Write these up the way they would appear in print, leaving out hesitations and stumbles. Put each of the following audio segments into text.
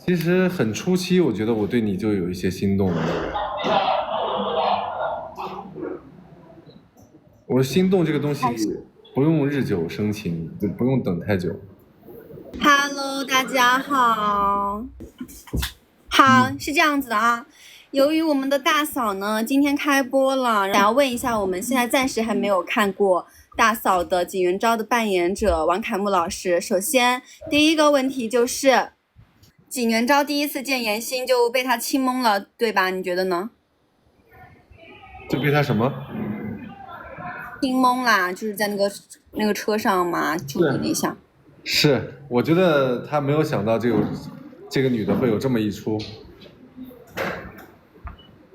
其實很初期，我覺得我對你就有一些心動了。我心動這個東西不用日久生情，不用等太久。Hello， 大家好。是這樣子的啊。由于我們的大嫂呢今天開播了，想要問一下，我們現在暫時還沒有看過大嫂的景元昭的扮演者王凱木老師。首先，第一個問題就是景元昭第一次見顏歆就被他親懵了，對吧？你覺得呢？就被他什麼？親懵啦，就是在那個車上嘛，就你想。是，我覺得他沒有想到這個女的會有這麼一出。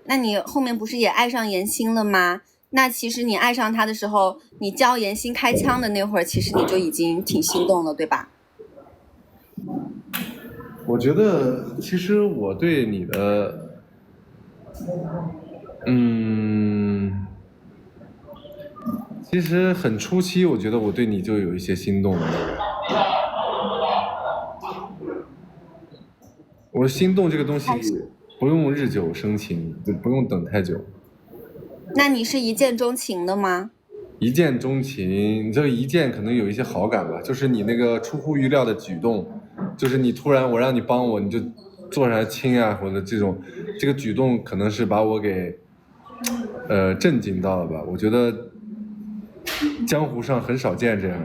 那你後面不是也愛上顏歆了嗎？那其實你愛上他的時候，你教顏歆開槍的那會兒，其實你就已經挺心動了，對吧？我覺得其實我對你的，其實很初期，我覺得我對你就有一些心動了。我心動這個東西不用日久生情，不用等太久。那你是一見鍾情的嗎？一見鍾情，你這一見可能有一些好感吧，就是你那個出乎預料的舉動，就是你突然我讓你幫我，你就坐上來親啊，或者這個舉動可能是把我給震驚到了吧。我覺得江湖上很少見這樣的，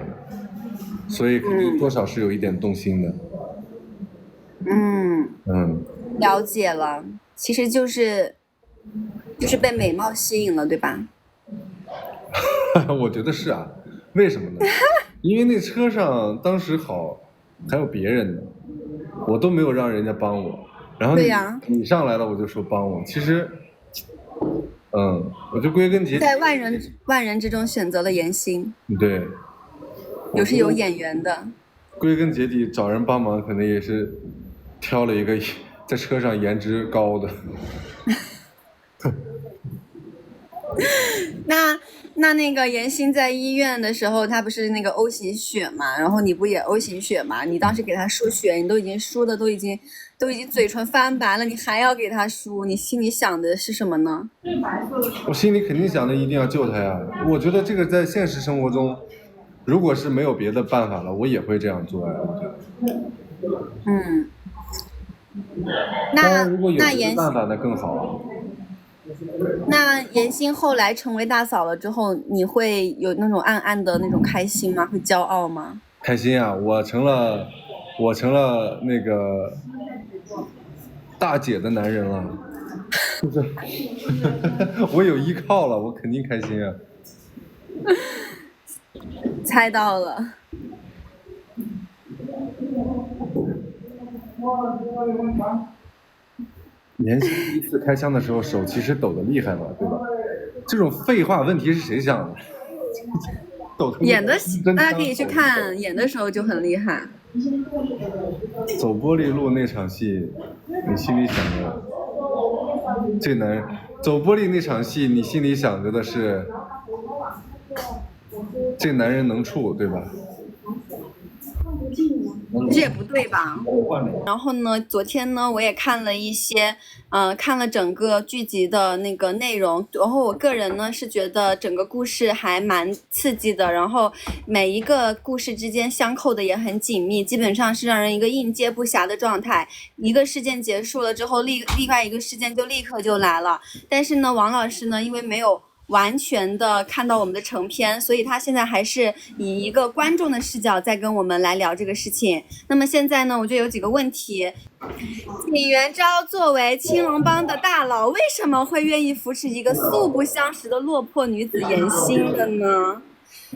所以肯定多少是有一點動心的。了解了，其實就是被美貌吸引了，對吧？我覺得是啊，為什麼呢？因為那車上當時還有別人呢，我都沒有讓人家幫我，然後你上來了我就說幫我，其實我就歸根結底在萬人之中選擇了顏歆。對，有眼緣的。歸根結底找人幫忙可能也是挑了一個在車上顏值高的。那個顏歆在醫院的時候，他不是那個 O 型血嘛，然後你不也 O 型血嘛？你當時給他輸血，你都已經輸的都已經嘴唇翻白了，你還要給他輸，你心裡想的是什麼呢？我心裡肯定想的一定要救他呀。我覺得這個在現實生活中，如果是沒有別的辦法了，我也會這樣做呀。那如果有別的辦法，那更好。那顏歆後來成為大嫂了之後，你會有那種暗暗的那種開心嗎？會驕傲嗎？開心啊！我成了那個大姐的男人了，就是我有依靠了，我肯定開心啊。猜到了。顏歆第一次開槍的時候手其實抖得厲害嘛，對吧？這種廢話問題是誰想的？演的大家可以去看，演的時候就很厲害。走玻璃路那場戲，你心裡想着這男人走玻璃那場戲，你心裡想着的是這男人能處，對吧？這也不對吧？然後呢，昨天呢，我也看了一些，看了整個劇集的那個內容，然後我個人呢是覺得整個故事還蠻刺激的，然後每一個故事之間相扣的也很緊密，基本上是讓人一個應接不暇的狀態。一個事件結束了之後，另外一個事件就立刻就來了。但是呢，王老師呢，因為沒有完全的看到我們的成片，所以他現在還是以一個觀眾的視角在跟我們來聊這個事情。那麼現在呢，我就有幾個問題：景元昭作為青龍幫的大佬，為什麼會願意扶持一個素不相識的落魄女子顏歆的呢？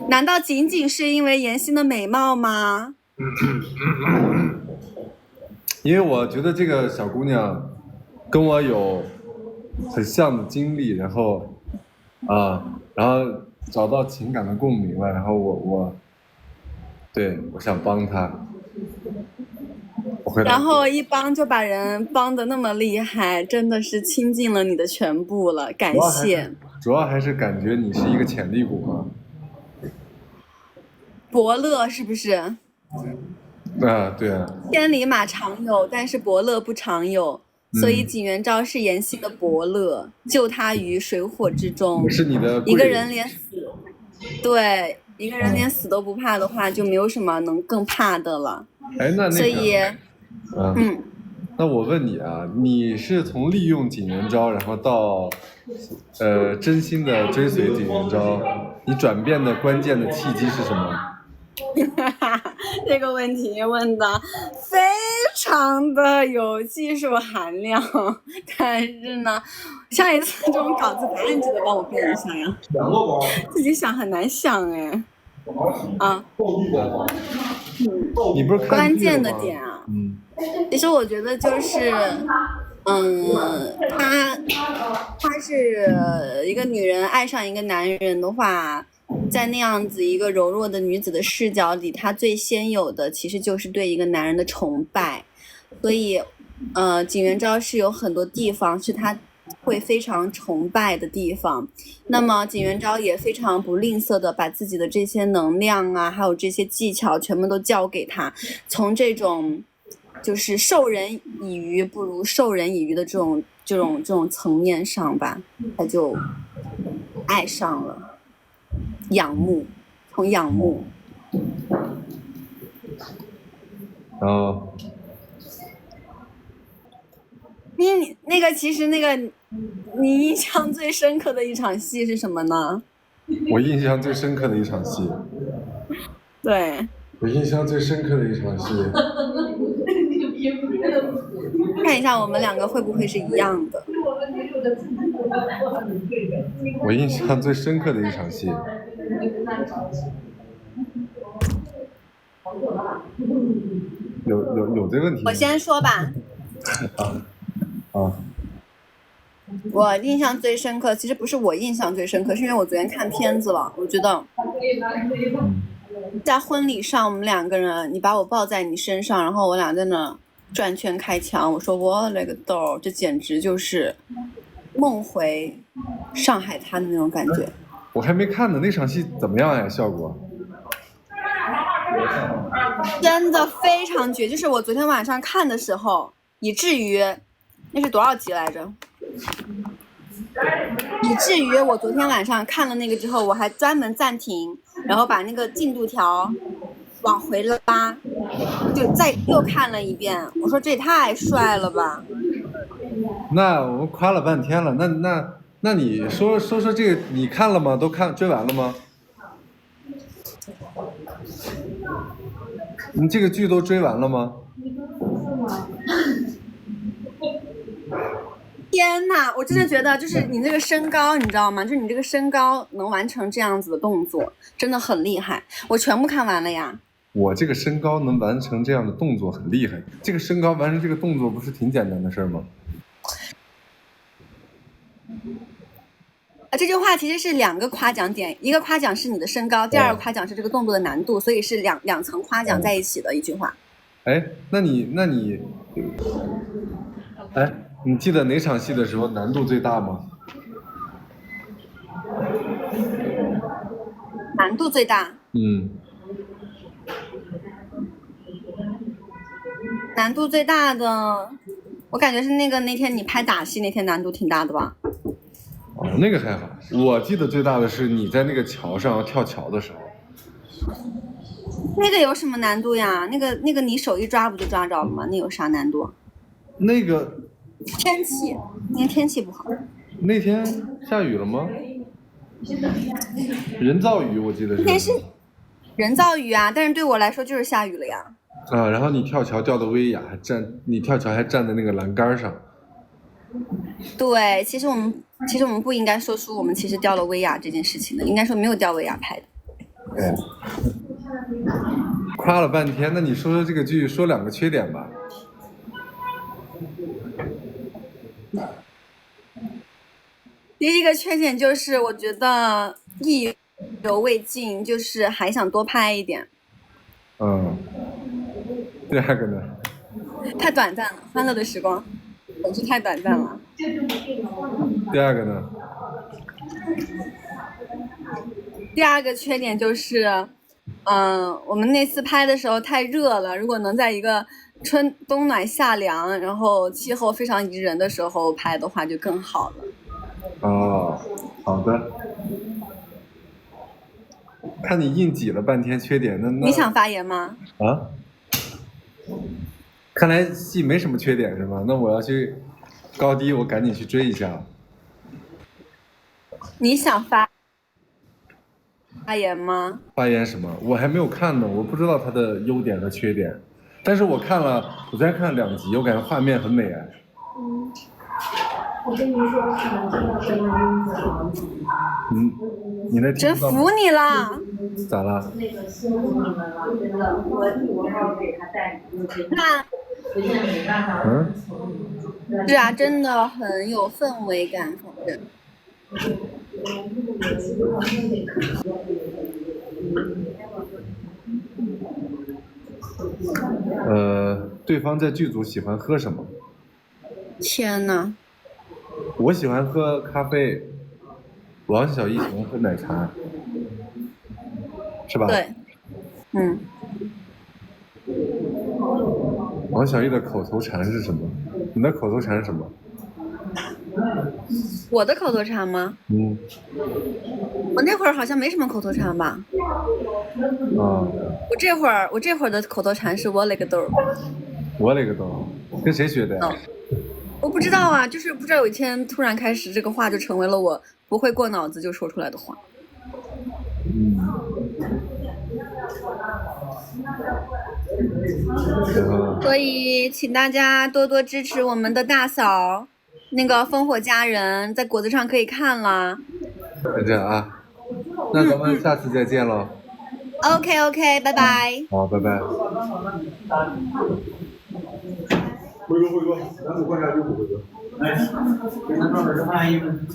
難道僅僅是因為顏歆的美貌嗎？因為我覺得這個小姑娘跟我有很像的經歷，然後找到情感的共鳴了，然後我想幫她，然後一幫就把人幫得那麼厲害，真的是傾盡了你的全部了，感謝。主要還是感覺你是一個潛力股嘛。伯樂是不是？啊，对啊，千里馬常有，但是伯樂不常有。所以景元昭是妍希的伯樂，救他於水火之中。是你的一个人连死，对，一个人连死都不怕的话，就没有什么能更怕的了。哎，那个，所以，那我问你啊，你是从利用景元昭，然后到真心的追隨景元昭，你轉變的關鍵的契機是什麼？這個問題問的非常的有技術含量，但是呢，下一次這種稿子答案記得幫我背一下呀，自己想很難想哎。啊，你不是看關鍵的點啊，其實我覺得就是，她是一個女人愛上一個男人的話，在那樣子一個柔弱的女子的視角裡，她最先有的其實就是對一個男人的崇拜，所以，景元昭是有很多地方是她會非常崇拜的地方，那麼景元昭也非常不吝嗇的把自己的這些能量啊，還有這些技巧全部都教給他，從這種就是授人以魚不如授人以漁的這種層面上吧，他就愛上了，仰慕，從仰慕，你那個其實那個你印象最深刻的一場戲是什麼呢？我印象最深刻的一場戲，對，我印象最深刻的一場戲，看一下我們兩個會不會是一樣的。我印象最深刻的一場戲，有這個問題？我先說吧。我印象最深刻，其實不是我印象最深刻，是因為我昨天看片子了，我覺得在婚禮上我們兩個人，你把我抱在你身上，然後我倆在那轉圈開槍，我說我勒個豆，這簡直就是夢回上海灘的那種感覺。我還沒看呢，那場戲怎麼樣呀？效果？真的非常絕，就是我昨天晚上看的時候，以至於那是多少集來着？以至於我昨天晚上看了那個之後，我還專門暫停，然後把那個進度條往回拉，就再又看了一遍。我說這也太帥了吧！那我們誇了半天了，那你說這個你看了嗎？都追完了嗎？你這個劇都追完了嗎？天哪，我真的覺得就是你這個身高，你知道嗎？就是你這個身高能完成這樣子的動作，真的很厲害。我全部看完了呀。我這個身高能完成這樣的動作很厲害。這個身高完成這個動作不是挺簡單的事嗎？這句話其實是兩個誇獎點，一個誇獎是你的身高，第二個誇獎是這個動作的難度，所以是兩層誇獎在一起的一句話。哎，那你，哎，你記得哪場戲的時候難度最大嗎？難度最大？難度最大的，我感覺是那天你拍打戲那天難度挺大的吧？哦，那個還好，我記得最大的是你在那個橋上跳橋的時候。那個有什麼難度呀？那個你手一抓不就抓着了嗎？那有啥難度？那個天氣，那天天氣不好。那天下雨了嗎？人造雨，我記得是。那天是人造雨啊，但是對我來說就是下雨了呀。啊，然後你跳橋跳得威亞，你跳橋還站在那個欄杆上。對，其實我們不應該說出我們其實掉了威亞這件事情的，應該說沒有掉威亞拍的。對。誇了半天，那你說這個劇說兩個缺點吧。第一個缺點就是我覺得意猶未盡，就是還想多拍一點。第二個呢？太短暫了，歡樂的時光總是太短暫了。第二個呢？第二個缺點就是我们那次拍的时候太热了，如果能在一个冬暖夏凉，然后气候非常宜人的时候拍的话，就更好了。哦，好的。看你硬挤了半天缺点，那你想发言吗？啊？看来戏没什么缺点是吗？那我要去高低，我赶紧去追一下。你想发言吗？发言什么？我还没有看呢，我不知道它的优点和缺点。但是我看了，我昨天看了2集，我感觉画面很美哎。我跟你说，可能真的是那英子好。你那真服你了。咋了？那个辛苦你们了，真的，我要给他带那是啊，真的很有氛围感，反正。对方在剧组喜欢喝什么？天哪！我喜欢喝咖啡，王小艺喜欢喝奶茶，是吧？对，王小艺的口头禅是什么？你的口头禅是什么？我的口头禅吗？我那会儿好像没什么口头禅吧。我这会儿的口头禅是我勒个豆。我勒个豆，跟谁学的呀？我不知道啊，就是不知道有一天突然开始，这个话就成为了我不会过脑子就说出来的话。所以请大家多多支持我们的大嫂，那个烽火佳人在果子上可以看了。就这样啊，那咱们下次再見咯。OK， 拜拜。好，拜拜。辉哥，咱们换下衣服，辉哥。来，给他照点这阿姨们。